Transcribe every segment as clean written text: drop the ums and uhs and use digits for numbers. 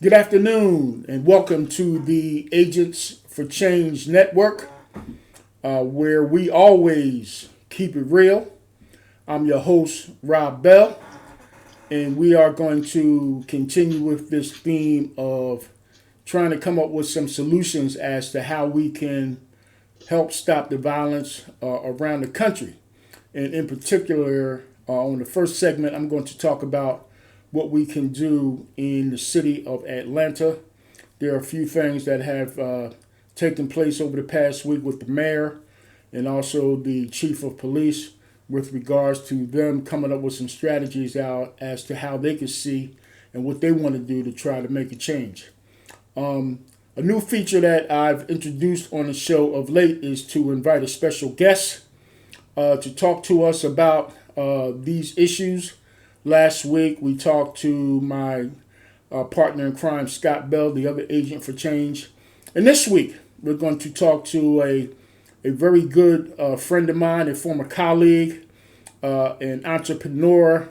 Good afternoon, and welcome to the Agents for Change Network, where we always keep it real. I'm your host, Rob Bell, and we are going to continue with this theme of trying to come up with some solutions as to how we can help stop the violence around the country. And in particular, on the first segment, I'm going to talk about what we can do in the city of Atlanta. There are a few things that have taken place over the past week with the mayor and also the chief of police with regards to them coming up with some strategies out as to how they can see and what they want to do to try to make a change. A new feature that I've introduced on the show of late is to invite a special guest to talk to us about these issues. Last week, we talked to my partner in crime, Scott Bell, the other agent for change. And this week, we're going to talk to a very good friend of mine, a former colleague, an entrepreneur.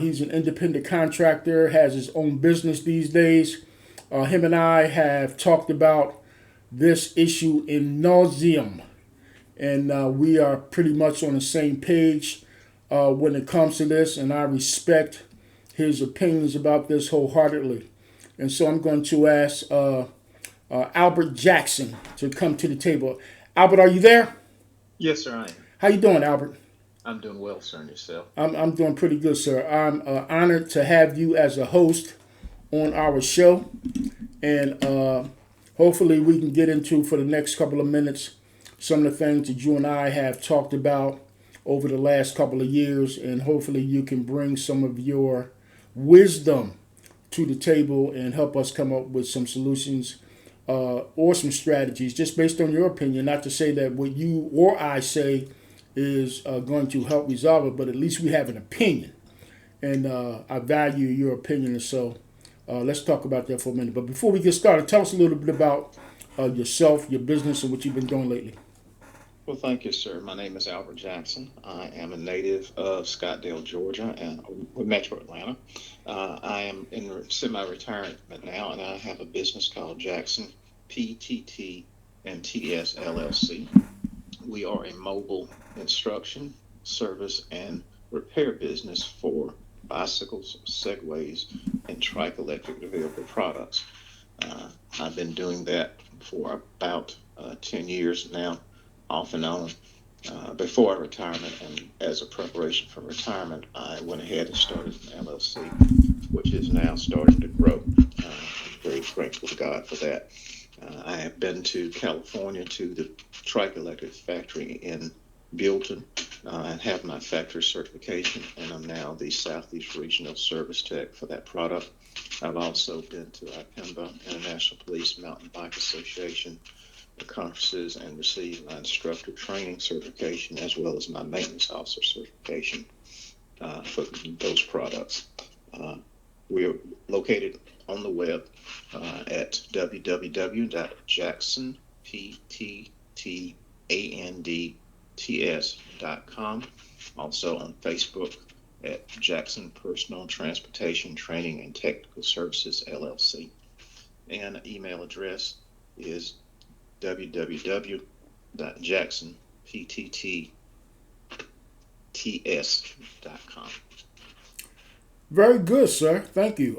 He's an independent contractor, has his own business these days. Him and I have talked about this issue in nauseum, and we are pretty much on the same page when it comes to this, and I respect his opinions about this wholeheartedly. And so I'm going to ask Albert Jackson to come to the table. Albert, are you there? Yes, sir, I am. How you doing, Albert? I'm doing well, sir, and yourself. I'm doing pretty good, sir. I'm honored to have you as a host on our show, and hopefully we can get into, for the next couple of minutes, some of the things that you and I have talked about over the last couple of years, and hopefully you can bring some of your wisdom to the table and help us come up with some solutions or some strategies just based on your opinion. Not to say that what you or I say is going to help resolve it, but at least we have an opinion, and I value your opinion. And so let's talk about that for a minute. But before we get started, tell us a little bit about yourself, your business, and what you've been doing lately. Well, thank you, sir. My name is Albert Jackson. I am a native of Scottsdale, Georgia, and Metro Atlanta. I am in semi-retirement now, and I have a business called Jackson PTT and TS LLC. We are a mobile instruction, service, and repair business for bicycles, segways, and trike electric vehicle products. I've been doing that for about 10 years now, off and on. Before retirement, and as a preparation for retirement, I went ahead and started an LLC, which is now starting to grow. I'm very grateful to God for that. I have been to California to the Trike Electric factory in Buellton and have my factory certification, and I'm now the Southeast Regional Service Tech for that product. I've also been to IPEMBA, International Police Mountain Bike Association, conferences, and received my instructor training certification as well as my maintenance officer certification for those products. We're located on the web at www.jacksonpttandts.com. Also on Facebook at Jackson Personal Transportation Training and Technical Services LLC. And email address is www.jacksonpttts.com. Very good, sir. Thank you.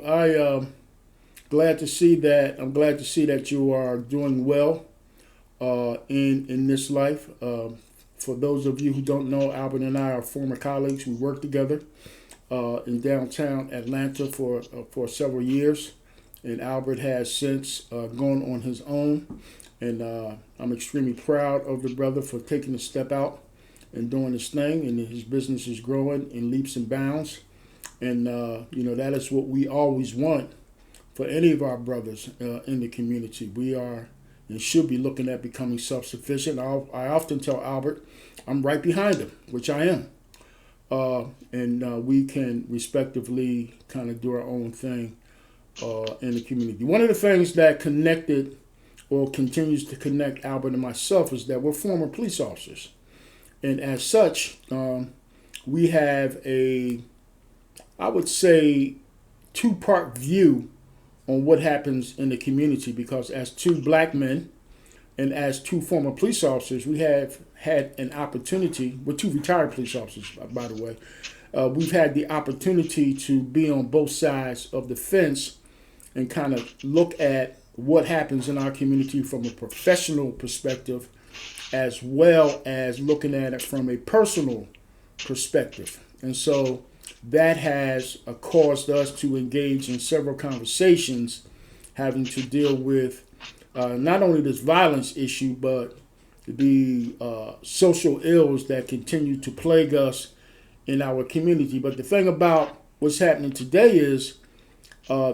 Glad to see that. I'm glad to see that you are doing well in this life. For those of you who don't know, Albert and I are former colleagues. We worked together in downtown Atlanta for several years, and Albert has since gone on his own. And I'm extremely proud of the brother for taking a step out and doing his thing, and his business is growing in leaps and bounds. And that is what we always want for any of our brothers in the community. We are and should be looking at becoming self-sufficient. I often tell Albert I'm right behind him, which I am. And we can respectively kind of do our own thing in the community. One of the things that connected or continues to connect Albert and myself is that we're former police officers. And as such, we have I would say, two-part view on what happens in the community, because as two black men and as two former police officers, we have had an opportunity, we're two retired police officers, by the way, we've had the opportunity to be on both sides of the fence and kind of look at what happens in our community from a professional perspective, as well as looking at it from a personal perspective. And so that has caused us to engage in several conversations having to deal with not only this violence issue, but the social ills that continue to plague us in our community. But the thing about what's happening today is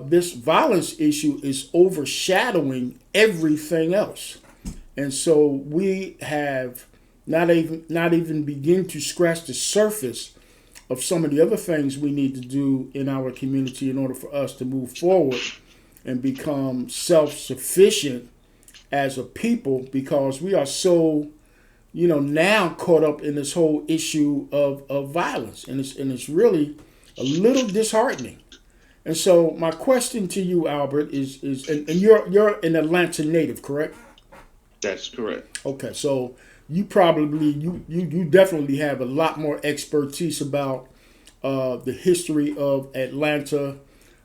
this violence issue is overshadowing everything else. And so we have not even begin to scratch the surface of some of the other things we need to do in our community in order for us to move forward and become self-sufficient as a people, because we are so now caught up in this whole issue of violence, and it's really a little disheartening. And so my question to you, Albert, is and you're an Atlanta native, correct? That's correct. Okay, so you probably you definitely have a lot more expertise about the history of Atlanta,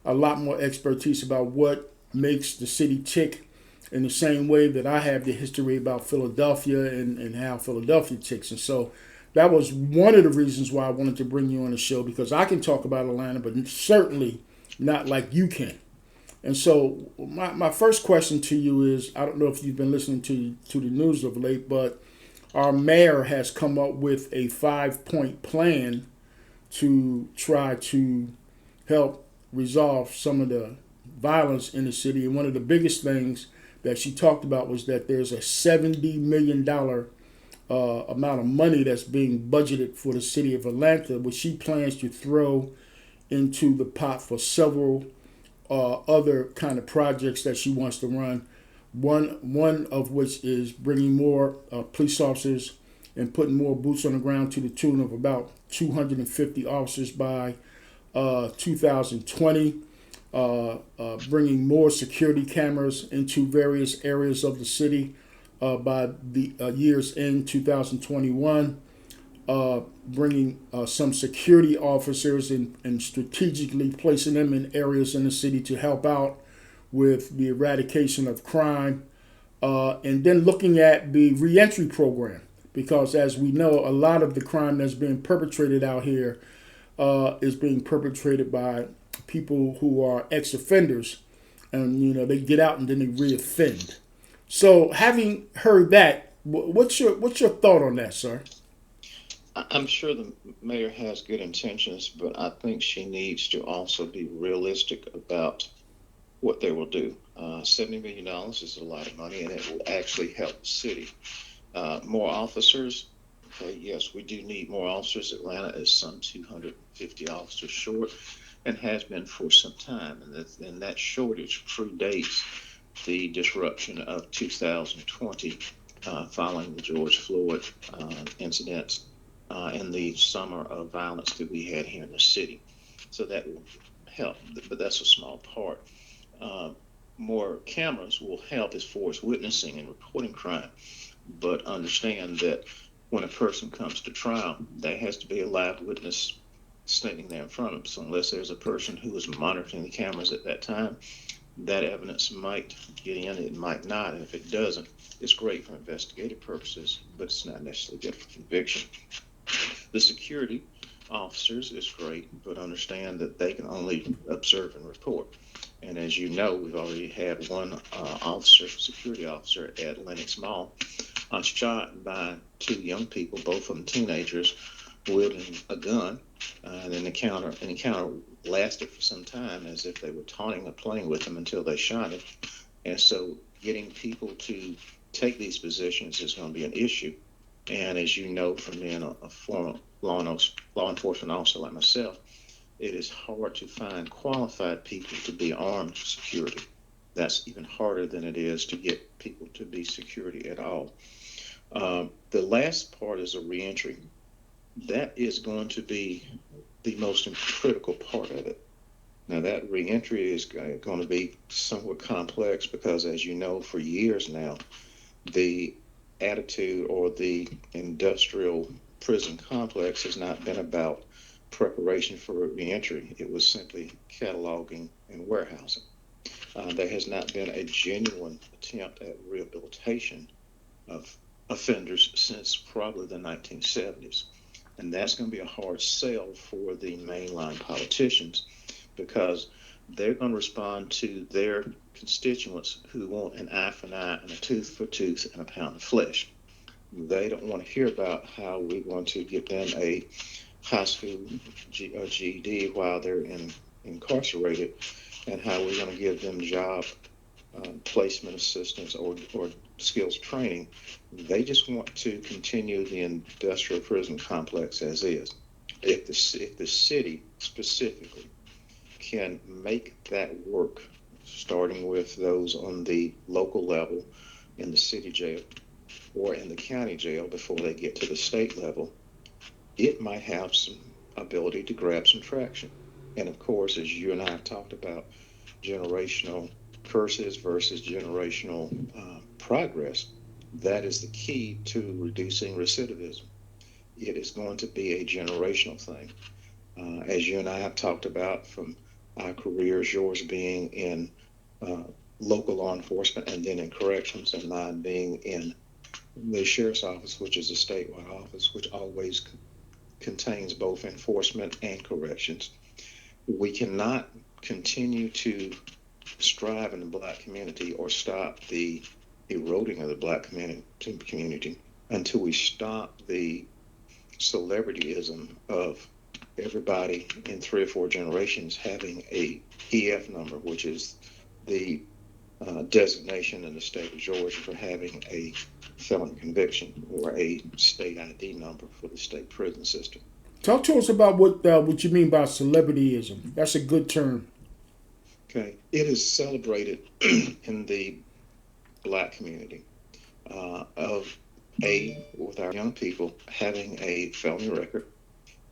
a lot more expertise about what makes the city tick, in the same way that I have the history about Philadelphia and how Philadelphia ticks. And so that was one of the reasons why I wanted to bring you on the show, because I can talk about Atlanta, but certainly not like you can. And so my first question to you is, I don't know if you've been listening to the news of late, but our mayor has come up with a 5-point plan to try to help resolve some of the violence in the city. And one of the biggest things that she talked about was that there's a $70 million amount of money that's being budgeted for the city of Atlanta, which she plans to throw into the pot for several other kind of projects that she wants to run. One of which is bringing more police officers and putting more boots on the ground to the tune of about 250 officers by 2020. Bringing more security cameras into various areas of the city by the year's end 2021. Bringing some security officers and strategically placing them in areas in the city to help out with the eradication of crime. And then looking at the reentry program, because as we know, a lot of the crime that's being perpetrated out here is being perpetrated by people who are ex-offenders, and they get out and then they reoffend. So, having heard that, what's your thought on that, sir? I'm sure the mayor has good intentions, but I think she needs to also be realistic about what they will do. $70 million is a lot of money, and it will actually help the city. More officers. Okay, yes, we do need more officers. Atlanta is some 250 officers short, and has been for some time. And that shortage predates the disruption of 2020 following the George Floyd incidents and the summer of violence that we had here in the city. So that will help, but that's a small part. Uh, More cameras will help as far as witnessing and reporting crime, but understand that when a person comes to trial, there has to be a live witness standing there in front of them. So unless there's a person who is monitoring the cameras at that time, that evidence might get in, it might not. And if it doesn't, it's great for investigative purposes, but it's not necessarily good for conviction. The security officers is great, but understand that they can only observe and report. And as you know, we've already had one security officer at Lenox Mall, shot by two young people, both of them teenagers, wielding a gun. And the encounter lasted for some time, as if they were taunting or playing with him until they shot him. And so getting people to take these positions is going to be an issue. And as you know, from being a former law enforcement officer like myself, it is hard to find qualified people to be armed security. That's even harder than it is to get people to be security at all. The last part is a reentry. That is going to be the most critical part of it. Now, that reentry is going to be somewhat complex because, as you know, for years now, the attitude or the industrial prison complex has not been about preparation for reentry. It was simply cataloging and warehousing. There has not been a genuine attempt at rehabilitation of offenders since probably the 1970s. And that's going to be a hard sell for the mainline politicians because they're going to respond to their constituents who want an eye for an eye and a tooth for tooth and a pound of flesh. They don't want to hear about how we're going to get them a high school GED while they're incarcerated and how we're going to give them job placement assistance or skills training. They just want to continue the industrial prison complex as is. If the city specifically can make that work, starting with those on the local level in the city jail or in the county jail before they get to the state level, it might have some ability to grab some traction. And of course, as you and I have talked about, generational curses versus generational progress, that is the key to reducing recidivism. It is going to be a generational thing. As you and I have talked about from our careers, yours being in uh, local law enforcement and then in corrections, and mine being in the sheriff's office, which is a statewide office, which always contains both enforcement and corrections. We cannot continue to strive in the black community or stop the eroding of the black community until we stop the celebrityism of everybody in 3 or 4 generations having a EF number, which is the designation in the state of Georgia for having a felon conviction or a state ID number for the state prison system. Talk to us about what you mean by celebrityism. That's a good term. Okay, it is celebrated in the black community of A, with our young people having a felony record,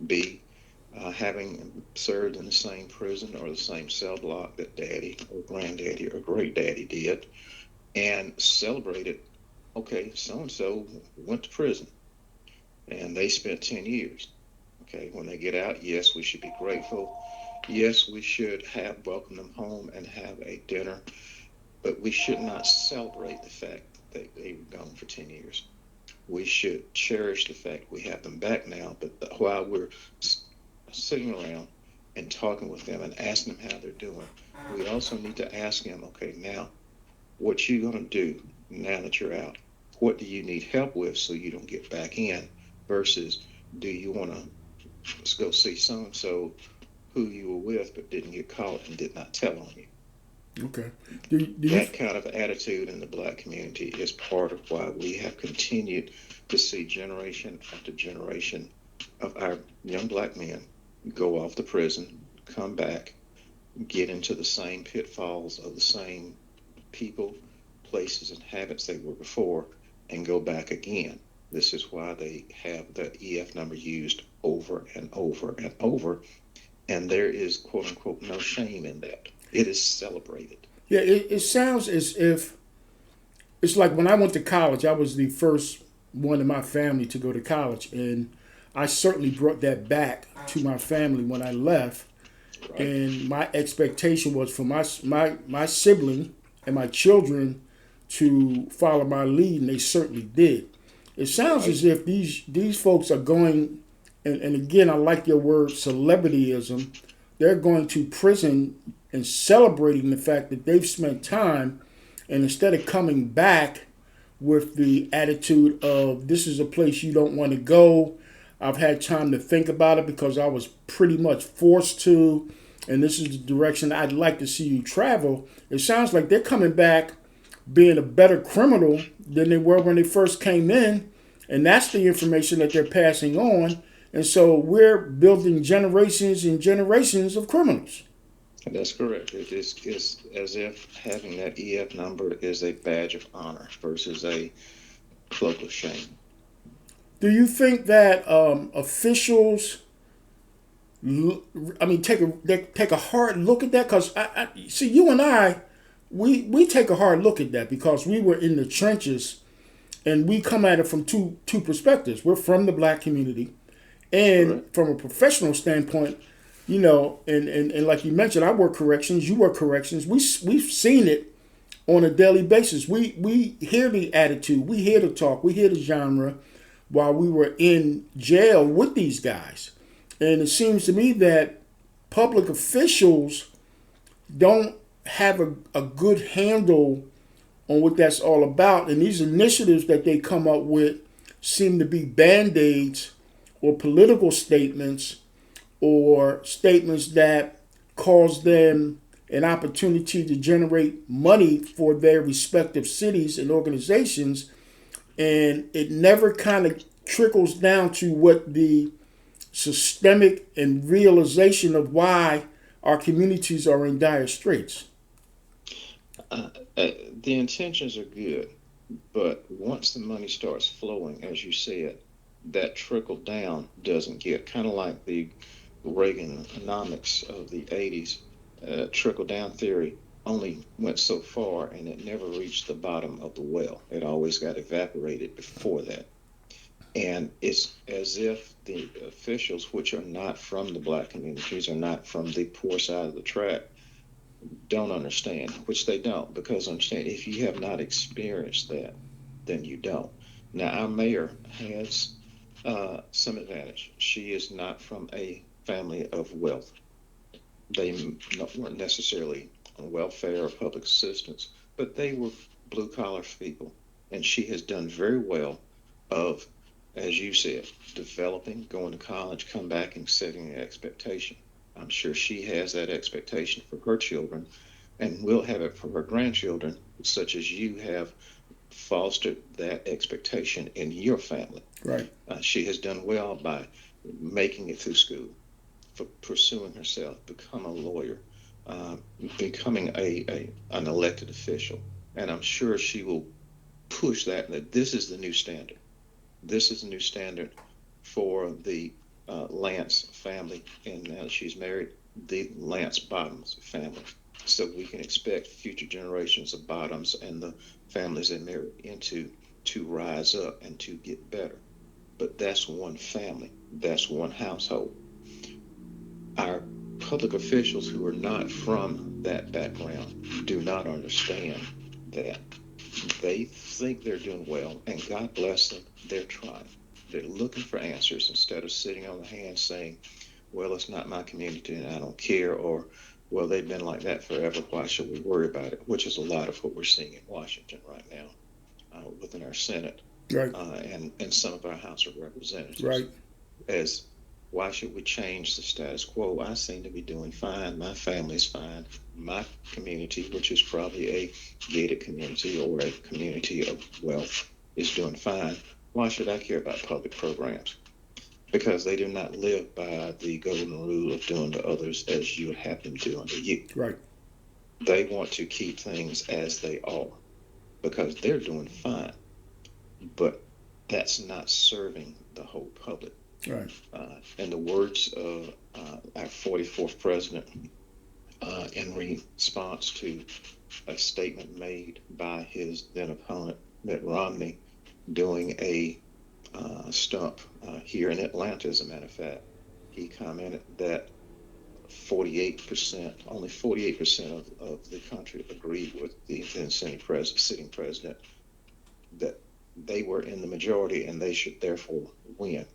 B, having served in the same prison or the same cell block that daddy or granddaddy or great daddy did, and celebrated, okay, so and so went to prison and they spent 10 years. Okay, when they get out, yes, we should be grateful. Yes, we should have welcome them home and have a dinner, but we should not celebrate the fact that they were gone for 10 years. We should cherish the fact we have them back now, but while we're sitting around and talking with them and asking them how they're doing, we also need to ask them, okay, now, what you going to do now that you're out? What do you need help with so you don't get back in? Versus, do you want to go see so and so who you were with but didn't get caught and did not tell on you? Okay. That kind of attitude in the black community is part of why we have continued to see generation after generation of our young black men go off to prison, come back, get into the same pitfalls of the same people, places, and habits they were before, and go back again. This is why they have the EF number used over and over and over. And there is, quote unquote, no shame in that. It is celebrated. Yeah, it sounds as if it's like when I went to college, I was the first one in my family to go to college, and I certainly brought that back to my family when I left. Right. And my expectation was for my sibling and my children to follow my lead, and they certainly did. It sounds Right. as if these folks are going, and again, I like your word celebrityism. They're going to prison and celebrating the fact that they've spent time, and instead of coming back with the attitude of this is a place you don't want to go. I've had time to think about it because I was pretty much forced to, and this is the direction I'd like to see you travel. It sounds like they're coming back being a better criminal than they were when they first came in, and that's the information that they're passing on. And so we're building generations and generations of criminals. That's correct. It is it's as if having that EF number is a badge of honor versus a cloak of shame. Do you think that officials I mean, take a hard look at that? Because I see you and I, we take a hard look at that because we were in the trenches and we come at it from two perspectives. We're from the black community, and Correct. from a professional standpoint, and like you mentioned, I work corrections, you work corrections. We've seen it on a daily basis. We hear the attitude, we hear the talk, we hear the genre while we were in jail with these guys. And it seems to me that public officials don't have a good handle on what that's all about. And these initiatives that they come up with seem to be band aids or political statements or statements that cause them an opportunity to generate money for their respective cities and organizations. And it never kind of trickles down to what the systemic and realization of why our communities are in dire straits. Uh, uh, the intentions are good, but once the money starts flowing, as you said, that trickle down doesn't get kind of like the Reaganomics of the 80s. Trickle down theory only went so far and it never reached the bottom of the well. It always got evaporated before that. And it's as if the officials, which are not from the black communities, are not from the poor side of the track, don't understand, which they don't, because understand, if you have not experienced that, then you don't. Now, our mayor has some advantage. She is not from a family of wealth. They weren't necessarily on welfare or public assistance, but they were blue collar people. And she has done very well of, as you said, developing, going to college, come back and setting an expectation. I'm sure she has that expectation for her children and will have it for her grandchildren, such as you have fostered that expectation in your family. Right. She has done well by making it through school, for pursuing herself, become a lawyer, uh, becoming an elected official, and I'm sure she will push that. That this is the new standard. This is the new standard for the Lance family, and now that she's married, the Lance Bottoms family. So we can expect future generations of Bottoms and the families they marry into to rise up and to get better. But that's one family. That's one household. Our public officials who are not from that background do not understand that. They think they're doing well, and God bless them, they're trying. They're looking for answers instead of sitting on the hands saying, well, it's not my community and I don't care, or, well, they've been like that forever. Why should we worry about it? Which is a lot of what we're seeing in Washington right now within our Senate Right. and some of our House of Representatives. Right. As why should we change the status quo? I seem to be doing fine. My family's fine. My community, which is probably a gated community or a community of wealth, is doing fine. Why should I care about public programs? Because they do not live by the golden rule of doing to others as you would have them do unto you. Right. They want to keep things as they are because they're doing fine, but that's not serving the whole public. Right. In the words of our 44th president, in response to a statement made by his then opponent, Mitt Romney, doing a stump here in Atlanta, as a matter of fact, he commented that 48%, only 48% of the country agreed with the then sitting president that they were in the majority and they should therefore win.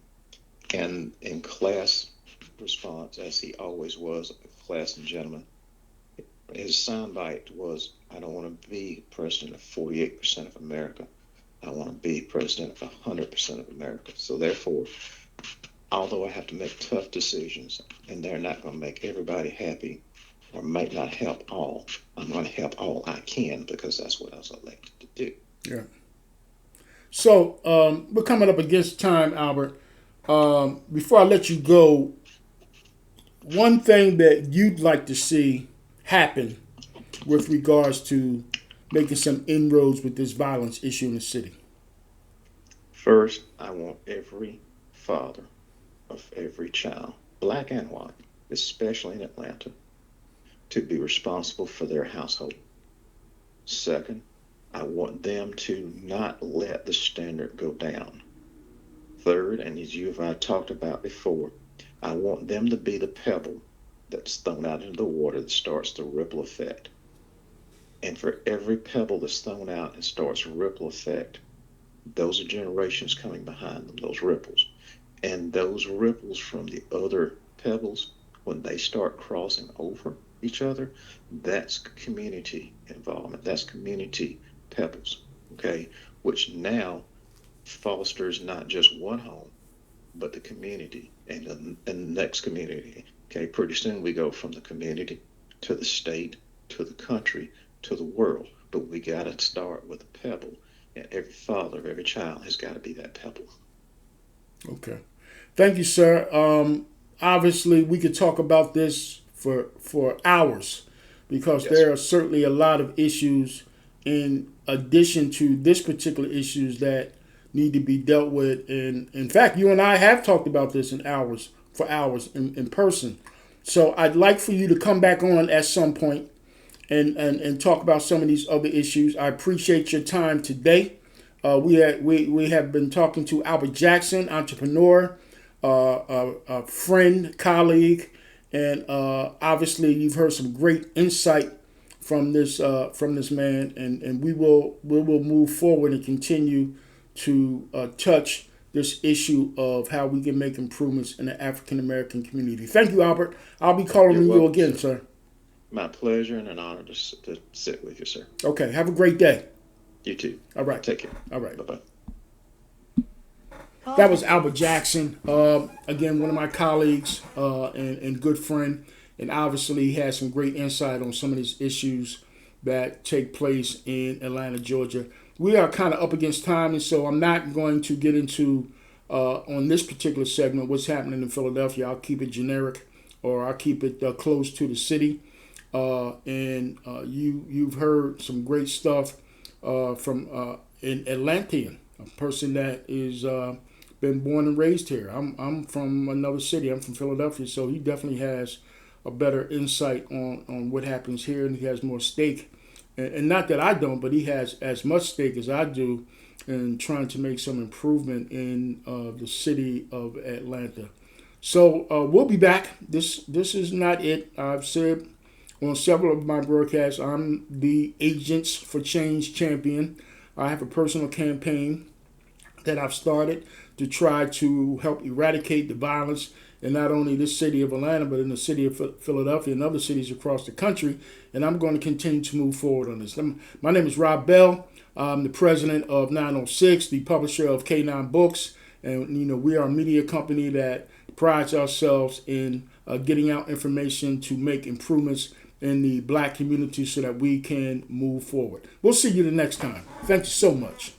And in class response, as he always was, a class and gentleman, his soundbite was, I don't want to be president of 48% of America. I want to be president of 100% of America. So therefore, although I have to make tough decisions and they're not going to make everybody happy or might not help all, I'm going to help all I can because that's what I was elected to do. Yeah. So we're coming up against time, Albert. Before I let you go, one thing that you'd like to see happen with regards to making some inroads with this violence issue in the city? First, I want every father of every child black and white, especially in Atlanta, to be responsible for their household. Second, I want them to not let the standard go down. Third, and as you and I talked about before, I want them to be the pebble that's thrown out into the water that starts the ripple effect. And for every pebble that's thrown out and starts a ripple effect, those are generations coming behind them, those ripples. And those ripples from the other pebbles, when they start crossing over each other, that's community involvement. That's community pebbles, okay? Which now fosters not just one home, but the community and the next community. Okay, pretty soon we go from the community to the state to the country to the world. But we got to start with a pebble, and every father of every child has got to be that pebble. Okay. Thank you, sir. Obviously, we could talk about this for hours because Yes, there sir. are certainly a lot of issues in addition to this particular issues that need to be dealt with. And in fact, you and I have talked about this in hours for hours in person. So I'd like for you to come back on at some point and talk about some of these other issues. I appreciate your time today. We have been talking to Albert Jackson, entrepreneur, a friend, colleague, and obviously you've heard some great insight from this man, and we will move forward and continue to touch this issue of how we can make improvements in the African American community. Thank you, Albert. I'll be calling You're you welcome, again, sir. sir. My pleasure and an honor to sit with you, sir. Okay. Have a great day. You too. All right. Take care. All right. Bye bye. That was Albert Jackson. Again, one of my colleagues and good friend. And obviously, he has some great insight on some of these issues that take place in Atlanta, Georgia. We are kind of up against time, and so I'm not going to get into, on this particular segment, what's happening in Philadelphia. I'll keep it generic, or I'll keep it close to the city. And you've heard some great stuff from an Atlantean, a person that is been born and raised here. I'm from another city. I'm from Philadelphia, so he definitely has a better insight on what happens here, and he has more stake. And not that I don't, but he has as much stake as I do in trying to make some improvement in the city of Atlanta. So we'll be back. This is not it. I've said on several of my broadcasts, I'm the Agents for Change champion. I have a personal campaign that I've started to try to help eradicate the violence in not only this city of Atlanta, but in the city of Philadelphia and other cities across the country. And I'm going to continue to move forward on this. My name is Rob Bell. I'm the president of 906, the publisher of K9 Books. And, we are a media company that prides ourselves in getting out information to make improvements in the black community so that we can move forward. We'll see you the next time. Thank you so much.